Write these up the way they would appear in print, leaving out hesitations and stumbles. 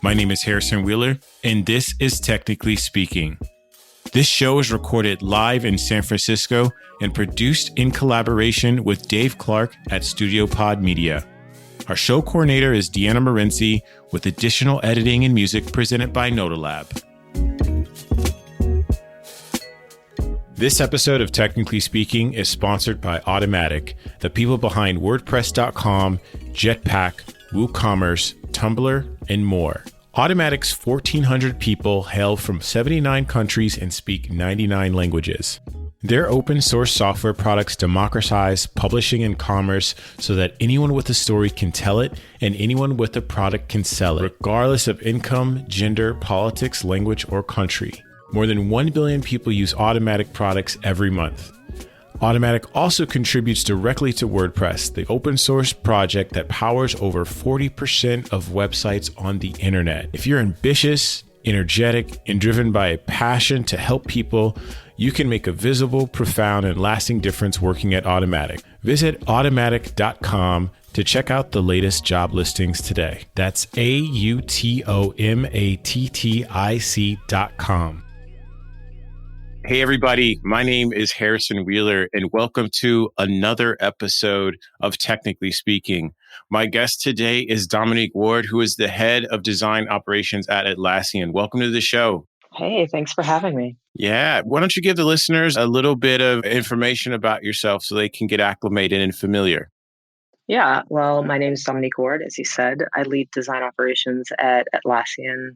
My name is Harrison Wheeler, and this is Technically Speaking. This show is recorded live in San Francisco and produced in collaboration with Dave Clark at Studio Pod Media. Our show coordinator is Deanna Morenzi, with additional editing and music presented by Nodalab. This episode of Technically Speaking is sponsored by Automatic, the people behind WordPress.com, Jetpack, WooCommerce, Tumblr, and more. Automatic's 1,400 people hail from 79 countries and speak 99 languages. Their open source software products democratize publishing and commerce so that anyone with a story can tell it and anyone with a product can sell it, regardless of income, gender, politics, language, or country. More than 1 billion people use Automatic products every month. Automatic also contributes directly to WordPress, the open source project that powers over 40% of websites on the internet. If you're ambitious, energetic, and driven by a passion to help people, you can make a visible, profound, and lasting difference working at Automatic. Visit automatic.com to check out the latest job listings today. That's AUTOMATTIC.com. Hey, everybody. My name is Harrison Wheeler, and welcome to another episode of Technically Speaking. My guest today is Dominique Ward, who is the head of design operations at Atlassian. Welcome to the show. Hey, thanks for having me. Yeah. Why don't you give the listeners a little bit of information about yourself so they can get acclimated and familiar? Yeah, well, my name is Dominique Ward, as you said. I lead design operations at Atlassian,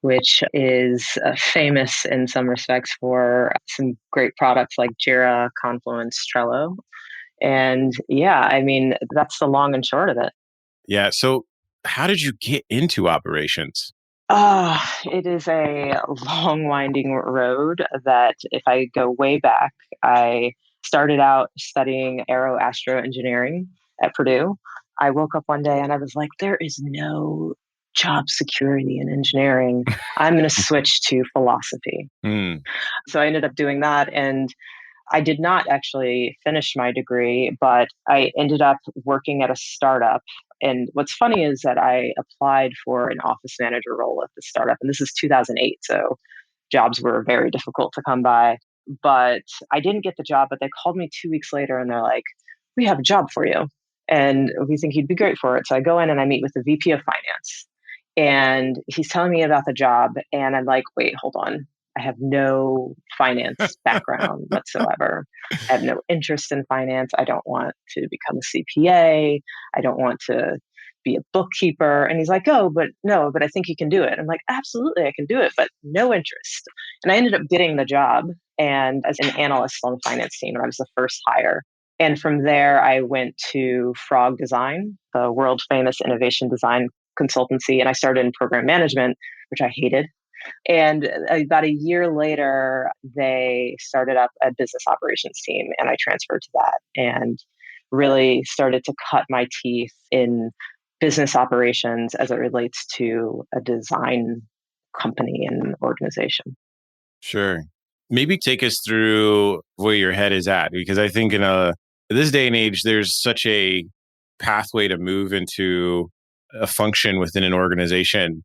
which is famous in some respects for some great products like Jira, Confluence, Trello. And yeah, I mean, that's the long and short of it. Yeah. So how did you get into operations? It is a long, winding road that if I go way back, I started out studying aeroastroengineering at Purdue. I woke up one day and I was like, there is no job security in engineering. I'm going to switch to philosophy. So I ended up doing that. And I did not actually finish my degree, but I ended up working at a startup. And what's funny is that I applied for an office manager role at the startup, and this is 2008. So jobs were very difficult to come by. But I didn't get the job, but they called me 2 weeks later and they're like, we have a job for you. And we think you'd be great for it. So I go in and I meet with the VP of finance. And he's telling me about the job. And I'm like, wait, hold on. I have no finance background whatsoever. I have no interest in finance. I don't want to become a CPA. I don't want to be a bookkeeper. And he's like, oh, but I think you can do it. I'm like, absolutely, I can do it, but no interest. And I ended up getting the job and as an analyst on the finance team, and I was the first hire. And from there, I went to Frog Design, the world famous innovation design consultancy. And I started in program management, which I hated. And about a year later, they started up a business operations team, and I transferred to that and really started to cut my teeth in business operations as it relates to a design company and organization. Sure. Maybe take us through where your head is at, because I think in this day and age, there's such a pathway to move into a function within an organization.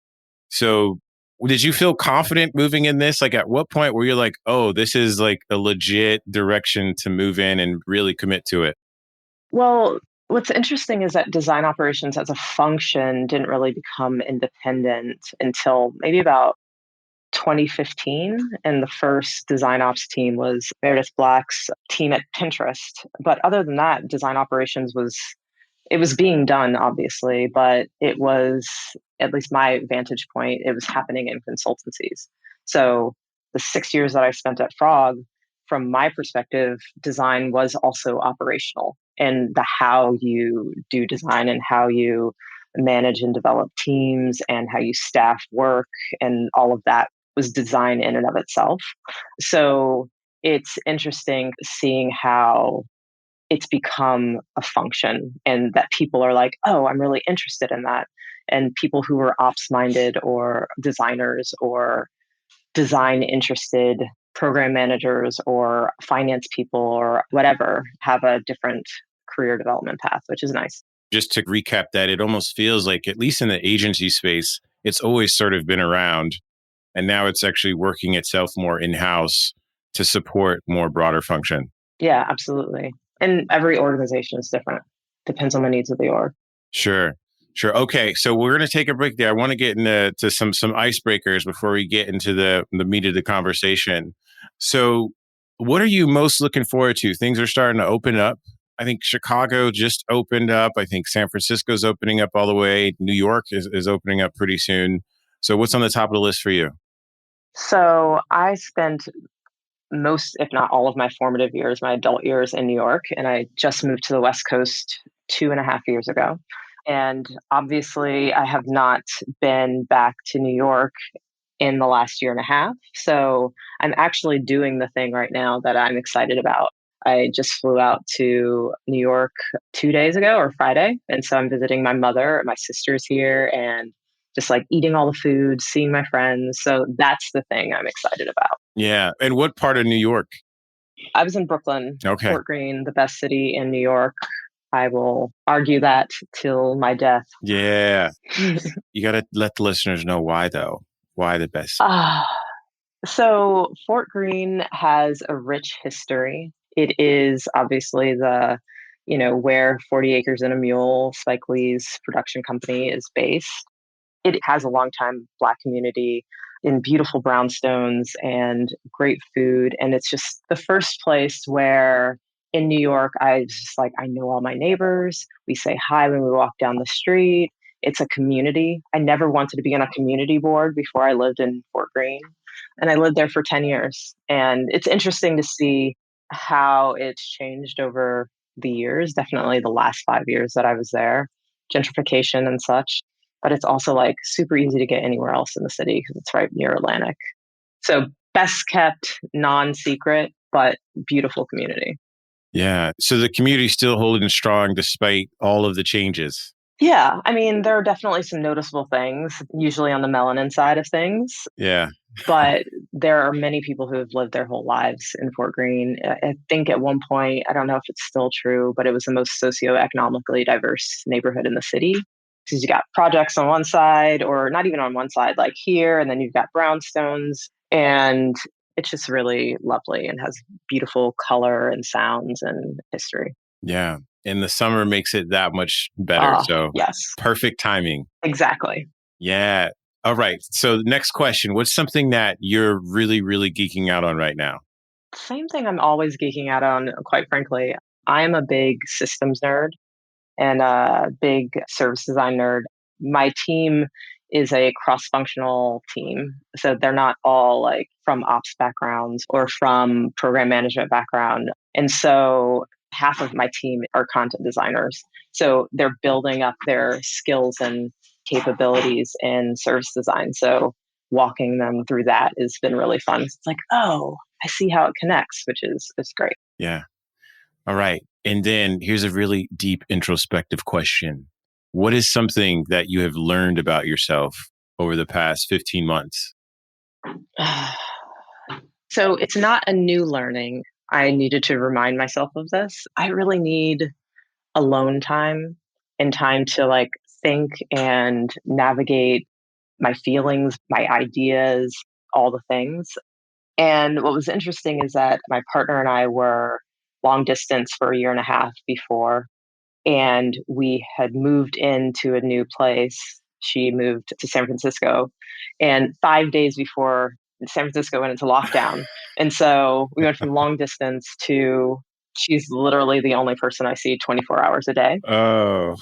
So did you feel confident moving in this? Like at what point were you like, oh, this is like a legit direction to move in and really commit to it? Well, what's interesting is that design operations as a function didn't really become independent until maybe about 2015. And the first design ops team was Meredith Black's team at Pinterest. But other than that, design operations was being done, obviously, but it was, at least my vantage point, it was happening in consultancies. So the 6 years that I spent at Frog, from my perspective, design was also operational. And the how you do design and how you manage and develop teams and how you staff work and all of that was design in and of itself. So it's interesting seeing how it's become a function and that people are like, oh, I'm really interested in that. And people who are ops minded or designers or design interested program managers or finance people or whatever have a different career development path, which is nice. Just to recap that, it almost feels like, at least in the agency space, it's always sort of been around. And now it's actually working itself more in-house to support more broader function. Yeah, absolutely. And every organization is different. Depends on the needs of the org. Sure. Sure. Okay. So we're going to take a break there. I want to get into some icebreakers before we get into the meat of the conversation. So what are you most looking forward to? Things are starting to open up. I think Chicago just opened up. I think San Francisco's opening up all the way. New York is opening up pretty soon. So what's on the top of the list for you? So I spent most, if not all of my formative years, my adult years in New York, and I just moved to the West Coast 2.5 years ago. And obviously, I have not been back to New York in the last year and a half. So I'm actually doing the thing right now that I'm excited about. I just flew out to New York 2 days ago or Friday. And so I'm visiting my mother, my sister's here, and just like eating all the food, seeing my friends. So that's the thing I'm excited about. Yeah. And what part of New York? I was in Brooklyn, Okay. Fort Greene, the best city in New York. I will argue that till my death. Yeah. You got to let the listeners know why, though. Why the best? Ah, so Fort Greene has a rich history. It is obviously where 40 Acres and a Mule, Spike Lee's production company, is based. It has a longtime Black community in beautiful brownstones and great food. And it's just the first place where in New York, I was just like, I know all my neighbors. We say hi when we walk down the street. It's a community. I never wanted to be on a community board before I lived in Fort Greene. And I lived there for 10 years. And it's interesting to see how it's changed over the years, definitely the last 5 years that I was there, gentrification and such. But it's also like super easy to get anywhere else in the city because it's right near Atlantic. So best kept, non-secret, but beautiful community. Yeah. So the community's still holding strong despite all of the changes. Yeah, I mean, there are definitely some noticeable things, usually on the melanin side of things, Yeah. but there are many people who have lived their whole lives in Fort Greene. I think at one point, I don't know if it's still true, but it was the most socioeconomically diverse neighborhood in the city. Because you got projects on one side, or not even on one side, like here, and then you've got brownstones, and it's just really lovely and has beautiful color and sounds and history. Yeah. And the summer makes it that much better. So Yes, perfect timing. exactly. Yeah. All right. So next question. What's something that you're really, really geeking out on right now? Same thing I'm always geeking out on, quite frankly. I am a big systems nerd and a big service design nerd. My team is a cross-functional team. So they're not all like from ops backgrounds or from program management background. And so half of my team are content designers. So they're building up their skills and capabilities in service design. So walking them through that has been really fun. It's like, oh, I see how it connects, which is great. Yeah. All right. And then here's a really deep introspective question. What is something that you have learned about yourself over the past 15 months? So it's not a new learning. I needed to remind myself of this. I really need alone time and time to like think and navigate my feelings, my ideas, all the things. And what was interesting is that my partner and I were long distance for a year and a half before, and we had moved into a new place. She moved to San Francisco, and 5 days before San Francisco went into lockdown. And so we went from long distance to she's literally the only person I see 24 hours a day. Oh,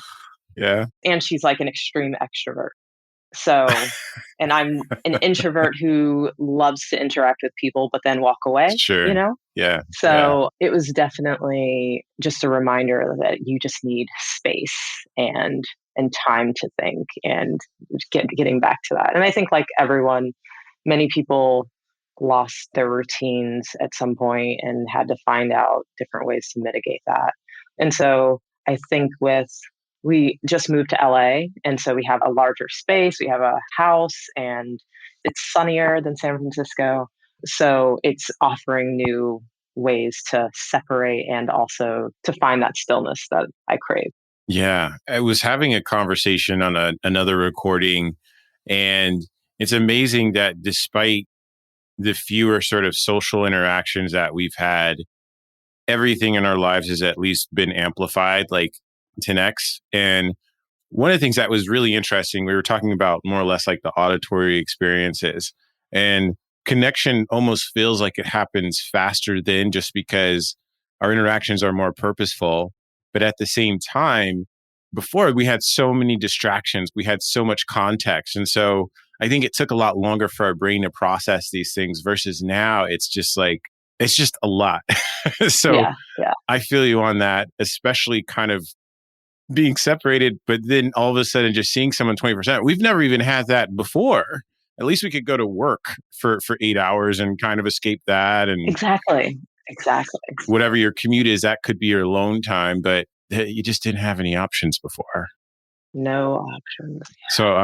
yeah. And she's like an extreme extrovert. So, and I'm an introvert who loves to interact with people, but then walk away, Sure. you know? Yeah. Yeah. So it was definitely just a reminder that you just need space and time to think and getting back to that. And I think like everyone, many people lost their routines at some point and had to find out different ways to mitigate that. And so I think we just moved to LA, and so we have a larger space, we have a house, and it's sunnier than San Francisco. So it's offering new ways to separate and also to find that stillness that I crave. Yeah. I was having a conversation on another recording, And it's amazing that despite the fewer sort of social interactions that we've had, everything in our lives has at least been amplified like 10x. And one of the things that was really interesting, we were talking about more or less like the auditory experiences, and connection almost feels like it happens faster then just because our interactions are more purposeful. But at the same time, before we had so many distractions, we had so much context. And so I think it took a lot longer for our brain to process these things versus now it's just like, it's just a lot. So Yeah, yeah. I feel you on that, especially kind of being separated, but then all of a sudden just seeing someone 20%. We've never even had that before. At least we could go to work for 8 hours and kind of escape that. And Exactly. Exactly. whatever your commute is, that could be your alone time, but you just didn't have any options before. No options. So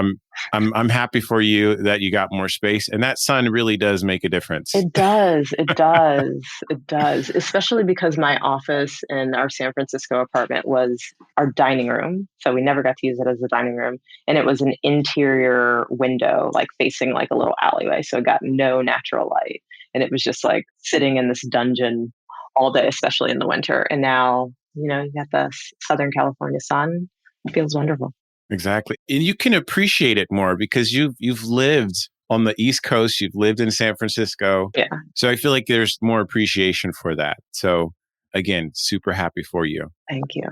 I'm happy for you that you got more space, and that sun really does make a difference. It does. It does. It does. Especially because my office in our San Francisco apartment was our dining room. So we never got to use it as a dining room. And it was an interior window, like facing like a little alleyway. So it got no natural light. And it was just like sitting in this dungeon all day, especially in the winter. And now, you got the Southern California sun. It feels wonderful. Exactly. And you can appreciate it more because you've lived on the East Coast, you've lived in San Francisco. Yeah. So I feel like there's more appreciation for that. So again, super happy for you. Thank you.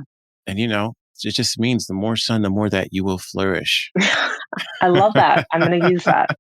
And it just means the more sun, the more that you will flourish. I love that. I'm going to use that.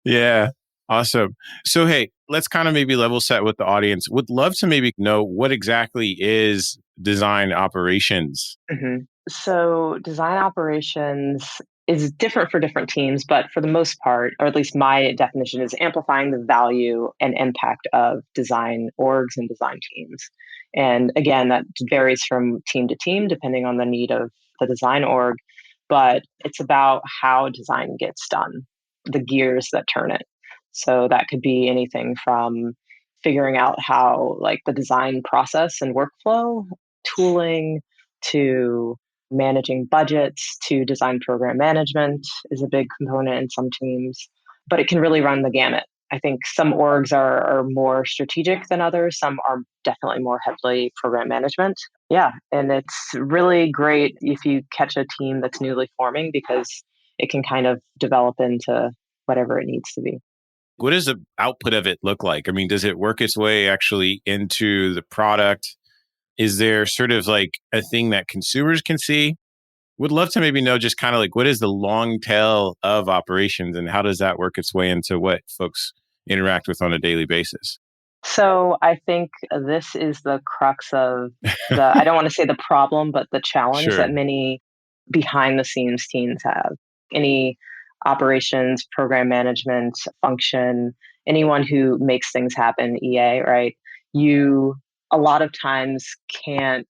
Yeah. Awesome. So, hey, let's kind of maybe level set with the audience. Would love to maybe know what exactly is design operations. Mhm. So design operations is different for different teams, but for the most part, or at least my definition, is amplifying the value and impact of design orgs and design teams. And again, that varies from team to team depending on the need of the design org, but it's about how design gets done, the gears that turn it. So that could be anything from figuring out how like the design process and workflow, tooling, to managing budgets, to design program management is a big component in some teams, but it can really run the gamut. I think some orgs are more strategic than others. Some are definitely more heavily program management. Yeah. And it's really great if you catch a team that's newly forming because it can kind of develop into whatever it needs to be. What does the output of it look like? I mean, does it work its way actually into the product? Is there sort of like a thing that consumers can see? Would love to maybe know just kind of like what is the long tail of operations and how does that work its way into what folks interact with on a daily basis? So I think this is the crux of I don't want to say the problem, but the challenge Sure. that many behind the scenes teams have. Any operations, program management function, anyone who makes things happen, EA, right? You a lot of times can't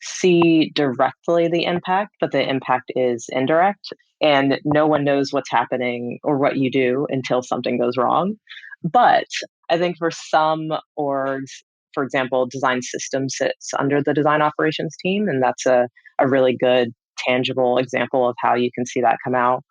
see directly the impact, but the impact is indirect. And no one knows what's happening or what you do until something goes wrong. But I think for some orgs, for example, design system sits under the design operations team, and that's a really good tangible example of how you can see that come out.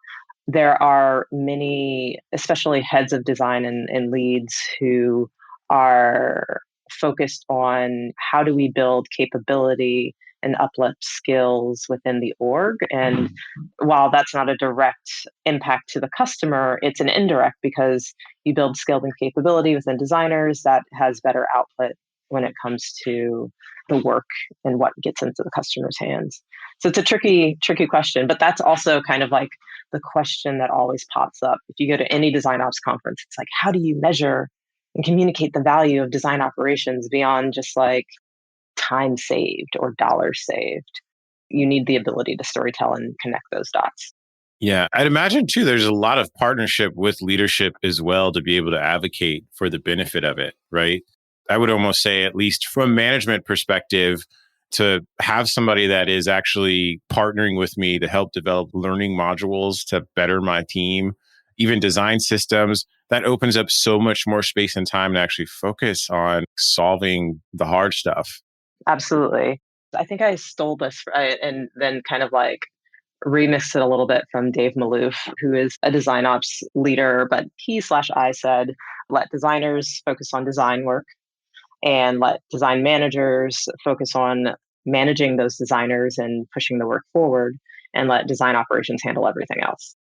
There are many, especially heads of design and leads who are focused on how do we build capability and uplift skills within the org. And while that's not a direct impact to the customer, it's an indirect because you build skilled and capability within designers that has better output when it comes to the work and what gets into the customer's hands. So it's a tricky question, but that's also kind of like the question that always pops up. If you go to any design ops conference, it's like, how do you measure and communicate the value of design operations beyond just like time saved or dollars saved? You need the ability to storytell and connect those dots. Yeah, I'd imagine too, there's a lot of partnership with leadership as well to be able to advocate for the benefit of it, right? I would almost say, at least from management perspective, to have somebody that is actually partnering with me to help develop learning modules to better my team, even design systems, that opens up so much more space and time to actually focus on solving the hard stuff. Absolutely. I think I stole this and then kind of like remixed it a little bit from Dave Maloof, who is a design ops leader, but he/I said, let designers focus on design work and let design managers focus on managing those designers and pushing the work forward, and let design operations handle everything else.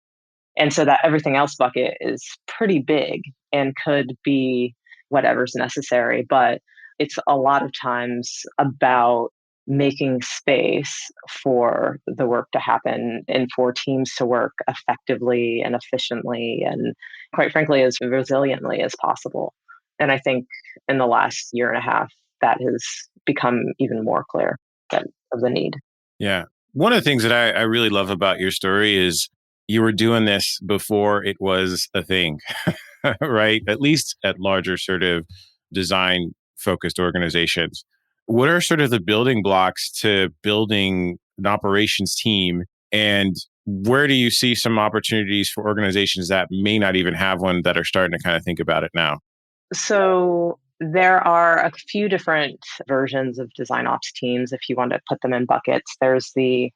And so that everything else bucket is pretty big and could be whatever's necessary, but it's a lot of times about making space for the work to happen and for teams to work effectively and efficiently and, quite frankly, as resiliently as possible. And I think in the last year and a half, that has become even more clear of the need. Yeah. One of the things that I really love about your story is you were doing this before it was a thing, right? At least at larger sort of design focused organizations. What are sort of the building blocks to building an operations team? And where do you see some opportunities for organizations that may not even have one that are starting to kind of think about it now? So there are a few different versions of design ops teams if you want to put them in buckets. There's the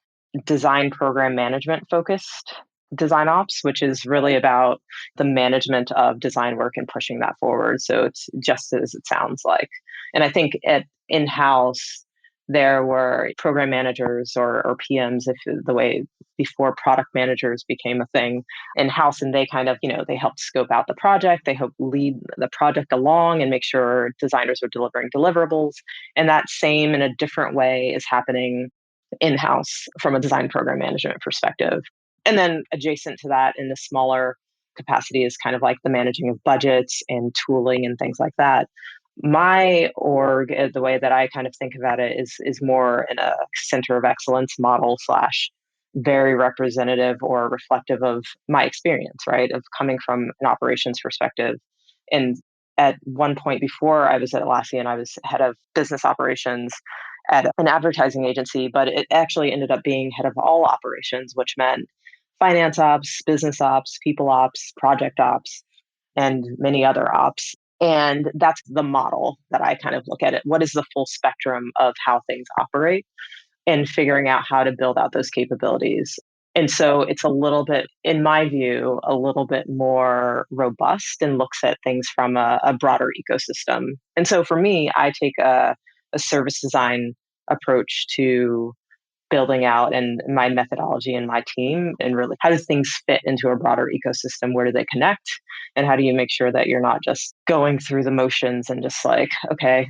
design program management focused design ops, which is really about the management of design work and pushing that forward. So it's just as it sounds like. And I think at in-house, there were program managers or PMs, if the way before product managers became a thing in-house, and they kind of, they helped scope out the project, they helped lead the project along and make sure designers were delivering deliverables. And that same in a different way is happening in-house from a design program management perspective. And then adjacent to that in the smaller capacity is kind of like the managing of budgets and tooling and things like that. My org, the way that I kind of think about it is more in a center of excellence model slash very representative or reflective of my experience, right? Of coming from an operations perspective. And at one point before I was at Atlassian, I was head of business operations at an advertising agency, but it actually ended up being head of all operations, which meant finance ops, business ops, people ops, project ops, and many other ops. And that's the model that I kind of look at it. What is the full spectrum of how things operate and figuring out how to build out those capabilities? And so it's a little bit, in my view, a little bit more robust and looks at things from a broader ecosystem. And so for me, I take a service design approach to building out and my methodology and my team, and really how do things fit into a broader ecosystem? Where do they connect? And how do you make sure that you're not just going through the motions and just like, okay,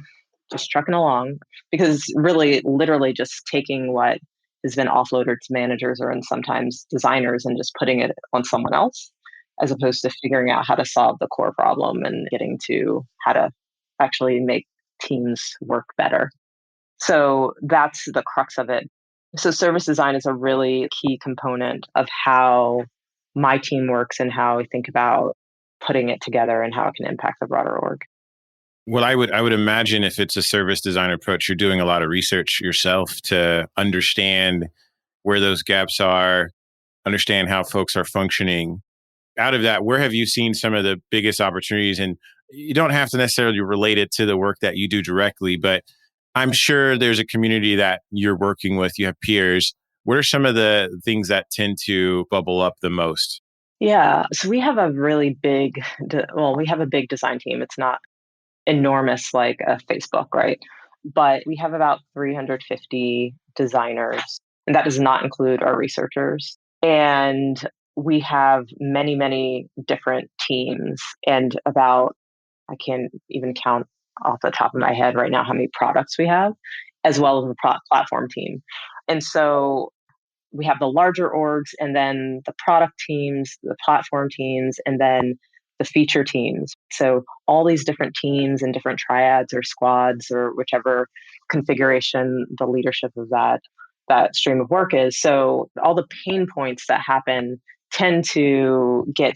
just trucking along? Because really, literally just taking what has been offloaded to managers or and sometimes designers and just putting it on someone else, as opposed to figuring out how to solve the core problem and getting to how to actually make teams work better. So that's the crux of it. So service design is a really key component of how my team works and how I think about putting it together and how it can impact the broader org. Well, I would imagine if it's a service design approach, you're doing a lot of research yourself to understand where those gaps are, understand how folks are functioning. Out of that, where have you seen some of the biggest opportunities? And you don't have to necessarily relate it to the work that you do directly, but I'm sure there's a community that you're working with, you have peers. What are some of the things that tend to bubble up the most? Yeah. So we have a really big, we have a big design team. It's not enormous like a Facebook, right? But we have about 350 designers, and that does not include our researchers. And we have many, many different teams, and about, I can't even count off the top of my head right now how many products we have, as well as the platform team. And so we have the larger orgs and then the product teams, the platform teams, and then the feature teams. So all these different teams and different triads or squads or whichever configuration the leadership of that stream of work is. So all the pain points that happen tend to get,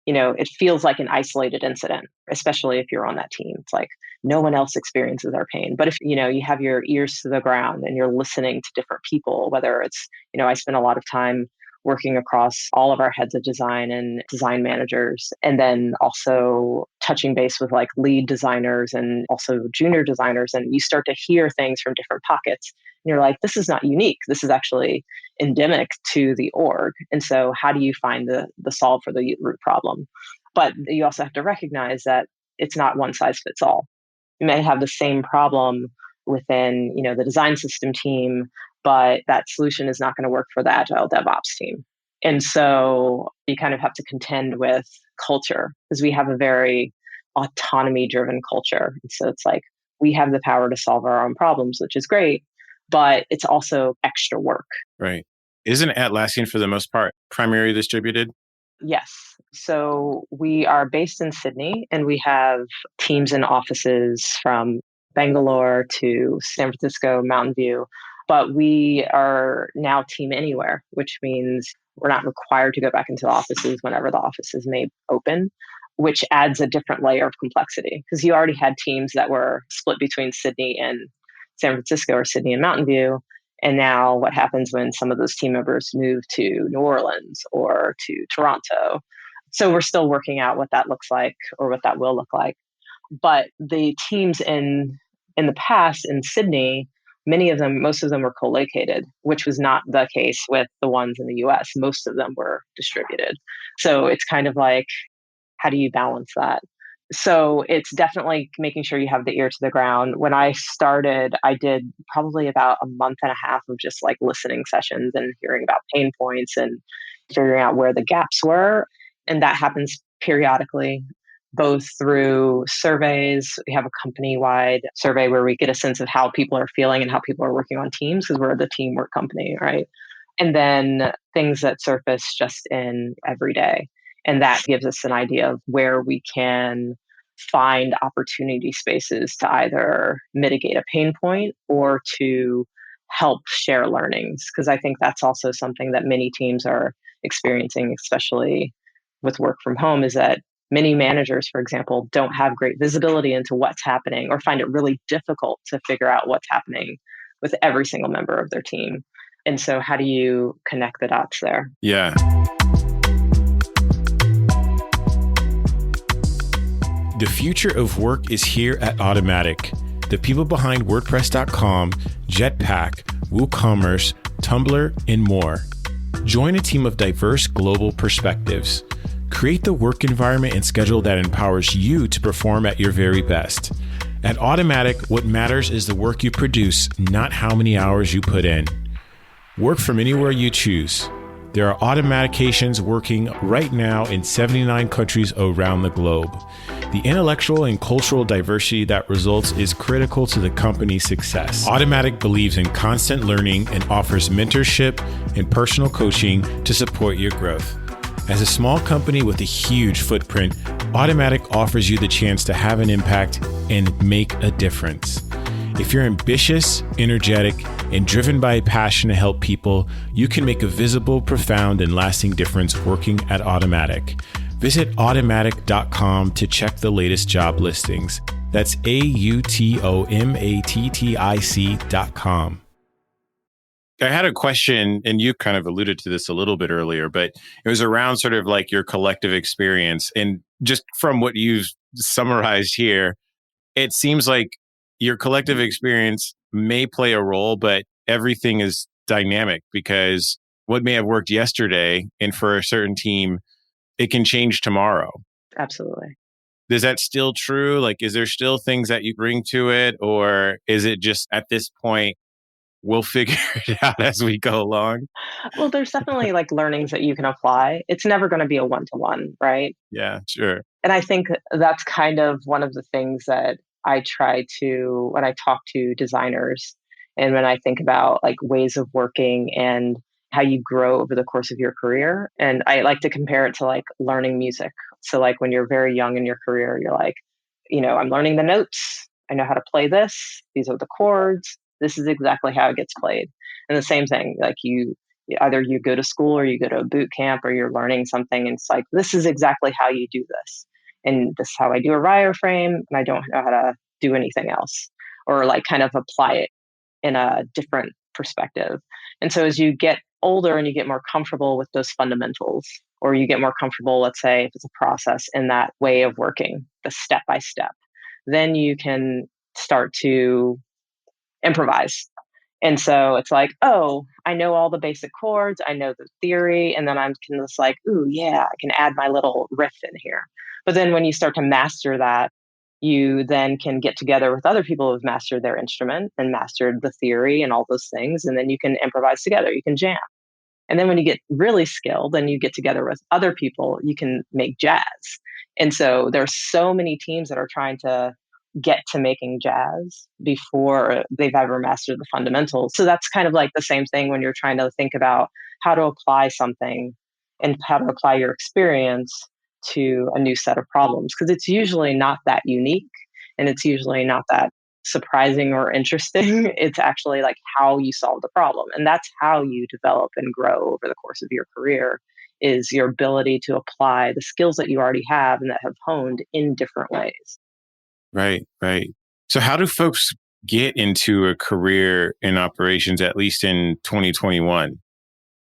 it feels like an isolated incident, especially if you're on that team. It's like no one else experiences our pain. But if, you have your ears to the ground and you're listening to different people, whether it's, I spend a lot of time working across all of our heads of design and design managers, and then also touching base with like lead designers and also junior designers. And you start to hear things from different pockets. And you're like, this is not unique. This is actually endemic to the org. And so how do you find the solve for the root problem? But you also have to recognize that it's not one size fits all. You may have the same problem within, the design system team, but that solution is not going to work for the agile DevOps team. And so you kind of have to contend with culture because we have a very autonomy driven culture. And so it's like we have the power to solve our own problems, which is great, but it's also extra work. Right. Isn't Atlassian for the most part primarily distributed? Yes. So we are based in Sydney and we have teams and offices from Bangalore to San Francisco, Mountain View, but we are now team anywhere, which means we're not required to go back into the offices whenever the offices may open, which adds a different layer of complexity because you already had teams that were split between Sydney and San Francisco or Sydney and Mountain View. And now what happens when some of those team members move to New Orleans or to Toronto? So we're still working out what that looks like or what that will look like. But the teams in the past in Sydney, most of them were co-located, which was not the case with the ones in the US. Most of them were distributed. So it's kind of like, how do you balance that? So it's definitely making sure you have the ear to the ground. When I started, I did probably about a month and a half of just like listening sessions and hearing about pain points and figuring out where the gaps were. And that happens periodically, both through surveys. We have a company-wide survey where we get a sense of how people are feeling and how people are working on teams because we're the teamwork company, right? And then things that surface just in every day. And that gives us an idea of where we can find opportunity spaces to either mitigate a pain point or to help share learnings. Because I think that's also something that many teams are experiencing, especially with work from home, is that many managers, for example, don't have great visibility into what's happening or find it really difficult to figure out what's happening with every single member of their team. And so how do you connect the dots there? Yeah. The future of work is here at Automatic. The people behind WordPress.com, Jetpack, WooCommerce, Tumblr, and more. Join a team of diverse global perspectives. Create the work environment and schedule that empowers you to perform at your very best. At Automatic, what matters is the work you produce, not how many hours you put in. Work from anywhere you choose. There are Automatications working right now in 79 countries around the globe. The intellectual and cultural diversity that results is critical to the company's success. Automatic believes in constant learning and offers mentorship and personal coaching to support your growth. As a small company with a huge footprint, Automatic offers you the chance to have an impact and make a difference. If you're ambitious, energetic, and driven by a passion to help people, you can make a visible, profound, and lasting difference working at Automatic. Visit automatic.com to check the latest job listings. That's AUTOMATTIC.com. I had a question, and you kind of alluded to this a little bit earlier, but it was around sort of like your collective experience. And just from what you've summarized here, it seems like your collective experience may play a role, but everything is dynamic because what may have worked yesterday and for a certain team, it can change tomorrow. Absolutely. Is that still true? Like, is there still things that you bring to it? Or is it just at this point, we'll figure it out as we go along? Well, there's definitely like learnings that you can apply. It's never going to be a one-to-one, right? Yeah, sure. And I think that's kind of one of the things that I try to, when I talk to designers and when I think about like ways of working and how you grow over the course of your career. And I like to compare it to like learning music. So like when you're very young in your career, you're like, I'm learning the notes. I know how to play this. These are the chords. This is exactly how it gets played. And the same thing, like either you go to school or you go to a boot camp or you're learning something. And it's like, this is exactly how you do this. And this is how I do a wireframe, and I don't know how to do anything else, or like kind of apply it in a different perspective. And so as you get older and you get more comfortable with those fundamentals, or you get more comfortable, let's say, if it's a process in that way of working, the step by step, then you can start to improvise. And so it's like, oh, I know all the basic chords, I know the theory, and then I can just like, ooh, yeah, I can add my little riff in here. But then when you start to master that, you then can get together with other people who've mastered their instrument and mastered the theory and all those things, and then you can improvise together, you can jam. And then when you get really skilled and you get together with other people, you can make jazz. And so there's so many teams that are trying to get to making jazz before they've ever mastered the fundamentals. So that's kind of like the same thing when you're trying to think about how to apply something and how to apply your experience to a new set of problems, because it's usually not that unique and it's usually not that surprising or interesting. It's actually like how you solve the problem. And that's how you develop and grow over the course of your career, is your ability to apply the skills that you already have and that have honed in different ways. Right, right. So how do folks get into a career in operations, at least in 2021?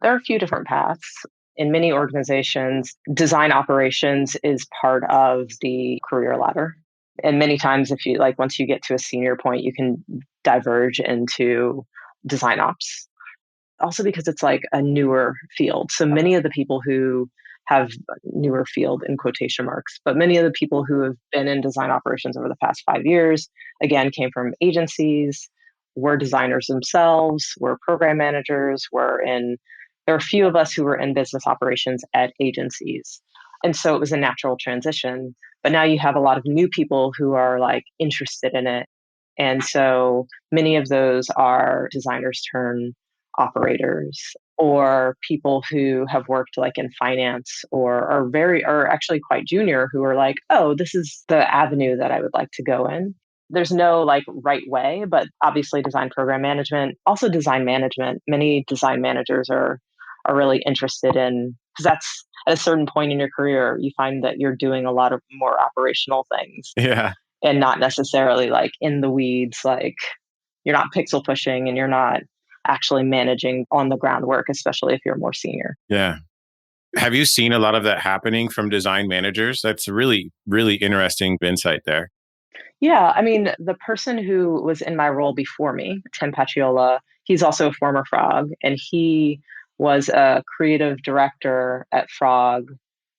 There are a few different paths. In many organizations, design operations is part of the career ladder. And many times, if you like, once you get to a senior point, you can diverge into design ops. Also, because it's like a newer field. So many of the people who have newer field in quotation marks, but many of the people who have been in design operations over the past 5 years, again, came from agencies, were designers themselves, were program managers, there are a few of us who were in business operations at agencies. And so it was a natural transition. But now you have a lot of new people who are like interested in it. And so many of those are designers turn operators, or people who have worked like in finance, or are actually quite junior, who are like, oh, this is the avenue that I would like to go in. There's no like right way, but obviously design program management, also design management. Many design managers are really interested in, because that's at a certain point in your career, you find that you're doing a lot of more operational things Yeah. and not necessarily like in the weeds, like you're not pixel pushing and you're not actually managing on the ground work, especially if you're more senior. Yeah. Have you seen a lot of that happening from design managers? That's really, really interesting insight there. Yeah, I mean, the person who was in my role before me, Tim Pacciola, he's also a former Frog, and he was a creative director at Frog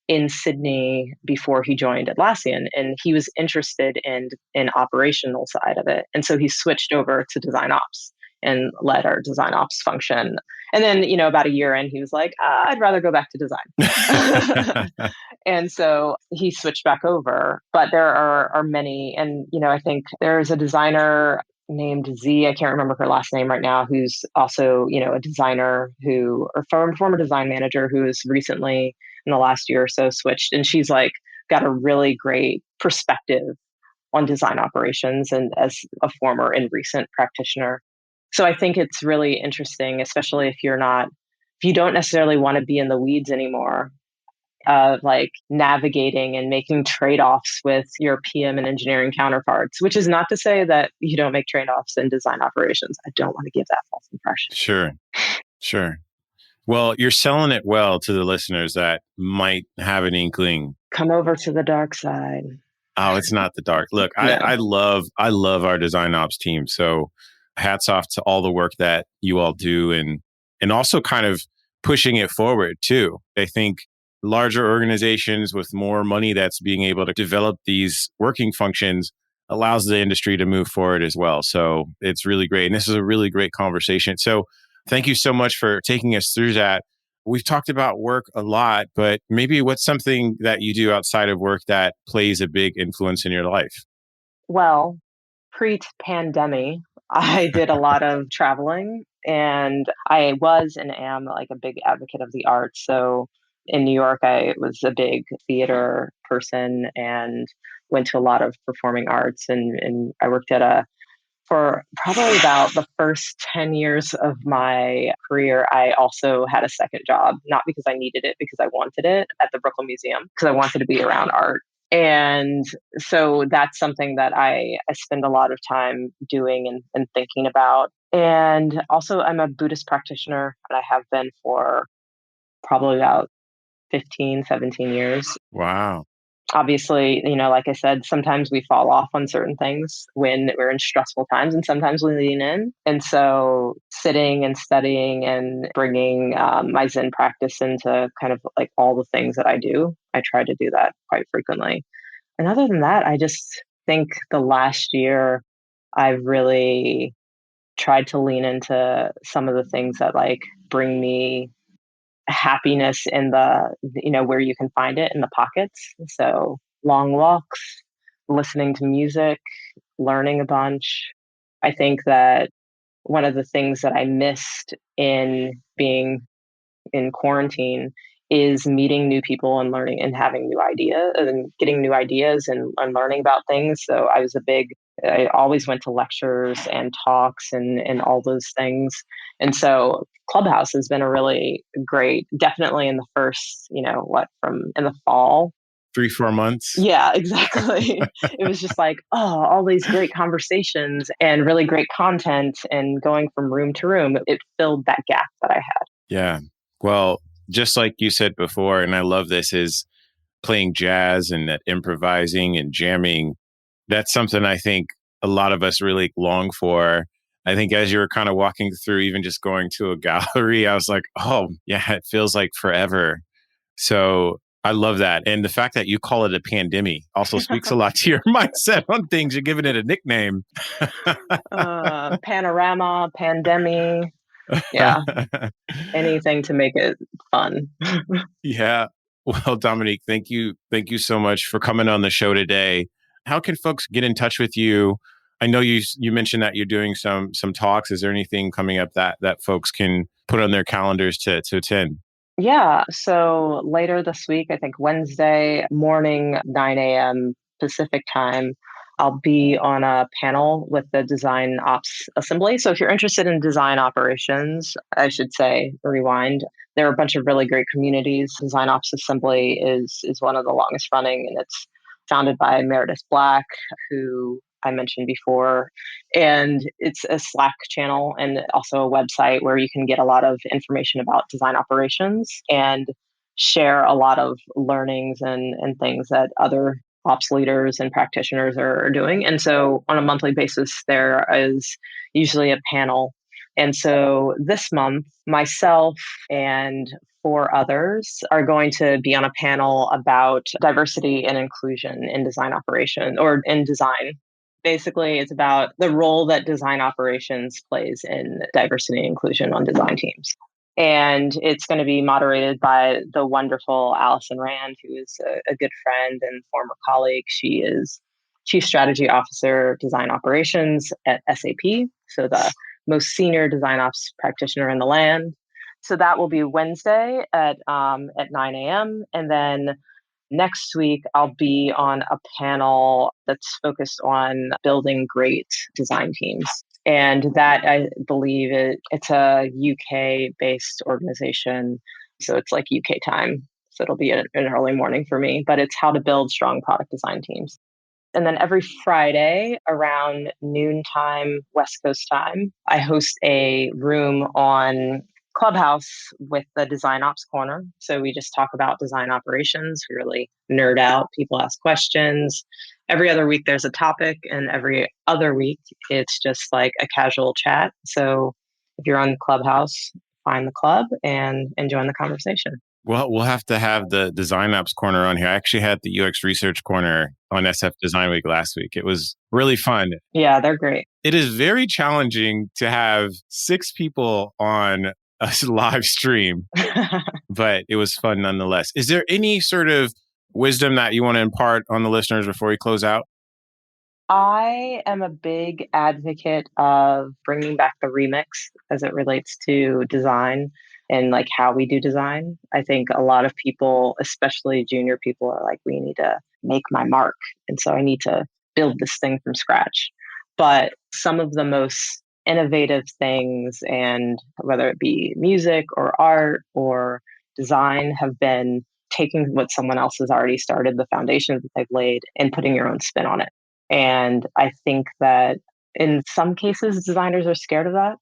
in Sydney before he joined Atlassian, and he was interested in operational side of it, and so he switched over to design ops and led our design ops function. And then, about a year in, he was like, I'd rather go back to design. And so he switched back over. But there are many, and I think there's a designer named Z, I can't remember her last name right now, who's also, a designer or former design manager who has recently in the last year or so switched. And she's like got a really great perspective on design operations and as a former and recent practitioner. So I think it's really interesting, especially if you don't necessarily want to be in the weeds anymore, like navigating and making trade-offs with your PM and engineering counterparts, which is not to say that you don't make trade-offs in design operations. I don't want to give that false impression. Sure. Sure. Well, you're selling it well to the listeners that might have an inkling. Come over to the dark side. Oh, it's not the dark. Look, No. I love our design ops team. So hats off to all the work that you all do, and also kind of pushing it forward too. I think larger organizations with more money that's being able to develop these working functions allows the industry to move forward as well. So it's really great. And this is a really great conversation. So thank you so much for taking us through that. We've talked about work a lot, but maybe what's something that you do outside of work that plays a big influence in your life? Well, pre-pandemic, I did a lot of traveling, and I was and am like a big advocate of the arts. So in New York, I was a big theater person and went to a lot of performing arts, and I worked for probably about the first 10 years of my career. I also had a second job, not because I needed it, because I wanted it, at the Brooklyn Museum, because I wanted to be around art. And so that's something that I spend a lot of time doing and thinking about. And also, I'm a Buddhist practitioner, and I have been for probably about 15, 17 years. Wow. Obviously, like I said, sometimes we fall off on certain things when we're in stressful times, and sometimes we lean in. And so, sitting and studying and bringing my Zen practice into kind of like all the things that I do, I try to do that quite frequently. And other than that, I just think the last year I've really tried to lean into some of the things that like bring me happiness in where you can find it in the pockets. So long walks, listening to music, learning a bunch. I think that one of the things that I missed in being in quarantine is meeting new people and learning and having new ideas and getting new ideas and learning about things. So I always went to lectures and talks and all those things. And so Clubhouse has been a really great, definitely in the first, from in the fall. 3, 4 months. Yeah, exactly. It was just like, oh, all these great conversations and really great content and going from room to room. It filled that gap that I had. Yeah. Well, just like you said before, and I love this, is playing jazz and that improvising and jamming. That's something I think a lot of us really long for. I think as you were kind of walking through, even just going to a gallery, I was like, oh, yeah, it feels like forever. So I love that. And the fact that you call it a pandemic also speaks a lot to your mindset on things. You're giving it a nickname. Panorama, pandemic. Yeah, anything to make it fun. Yeah. Well, Dominique, thank you. Thank you so much for coming on the show today. How can folks get in touch with you? I know you mentioned that you're doing some talks. Is there anything coming up that folks can put on their calendars to attend? Yeah. So later this week, I think Wednesday morning, 9 a.m. Pacific time, I'll be on a panel with the Design Ops Assembly. So if you're interested in design operations, I should say, rewind. There are a bunch of really great communities. Design Ops Assembly is one of the longest running, and it's founded by Meredith Black, who I mentioned before. And it's a Slack channel and also a website where you can get a lot of information about design operations and share a lot of learnings and things that other ops leaders and practitioners are doing. And so on a monthly basis, there is usually a panel. And so this month, myself and four others are going to be on a panel about diversity and inclusion in design operation or in design. Basically, it's about the role that design operations plays in diversity and inclusion on design teams. And it's going to be moderated by the wonderful Allison Rand, who is a good friend and former colleague. She is Chief Strategy Officer, Design Operations at SAP, so the most senior design ops practitioner in the land. So that will be Wednesday at 9 a.m. And then next week, I'll be on a panel that's focused on building great design teams. And that I believe it's a UK based organization. So it's like UK time. So it'll be an early morning for me, but it's how to build strong product design teams. And then every Friday around noontime, West Coast time, I host a room on Clubhouse with the Design Ops Corner. So we just talk about design operations. We really nerd out. People ask questions. Every other week, there's a topic. And every other week, it's just like a casual chat. So if you're on Clubhouse, find the club and join the conversation. Well, we'll have to have the Design Ops Corner on here. I actually had the UX Research Corner on SF Design Week last week. It was really fun. Yeah, they're great. It is very challenging to have 6 people on a live stream, but it was fun nonetheless. Is there any sort of wisdom that you want to impart on the listeners before we close out? I am a big advocate of bringing back the remix as it relates to design and like how we do design. I think a lot of people, especially junior people, are like, we need to make my mark. And so I need to build this thing from scratch. But some of the most innovative things, and whether it be music or art or design, have been taking what someone else has already started, the foundations that they've laid, and putting your own spin on it. And I think that in some cases, designers are scared of that.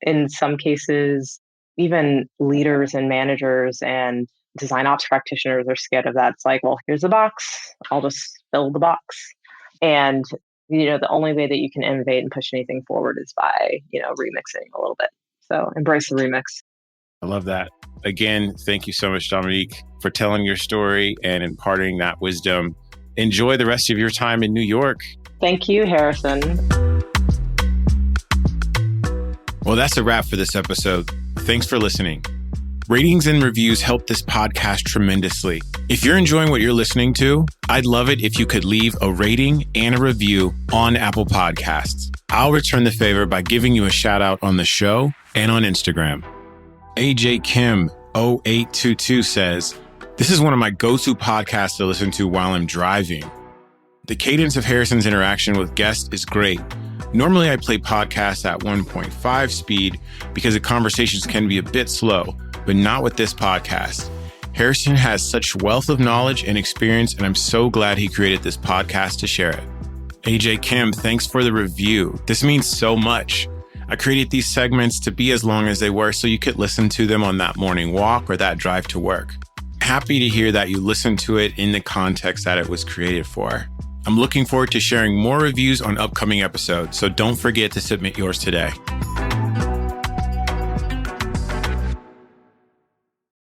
in some cases, even leaders and managers and design ops practitioners are scared of that. It's like, well, here's a box. I'll just fill the box. And, the only way that you can innovate and push anything forward is by, remixing a little bit. So embrace the remix. I love that. Again, thank you so much, Dominique, for telling your story and imparting that wisdom. Enjoy the rest of your time in New York. Thank you, Harrison. Well, that's a wrap for this episode. Thanks for listening. Ratings and reviews help this podcast tremendously. If you're enjoying what you're listening to, I'd love it if you could leave a rating and a review on Apple Podcasts. I'll return the favor by giving you a shout out on the show and on Instagram. AJ Kim 0822 says, "This is one of my go-to podcasts to listen to while I'm driving. The cadence of Harrison's interaction with guests is great. Normally I play podcasts at 1.5 speed because the conversations can be a bit slow, but not with this podcast. Harrison has such wealth of knowledge and experience, and I'm so glad he created this podcast to share it." AJ Kim, thanks for the review. This means so much. I created these segments to be as long as they were so you could listen to them on that morning walk or that drive to work. Happy to hear that you listened to it in the context that it was created for. I'm looking forward to sharing more reviews on upcoming episodes, so don't forget to submit yours today.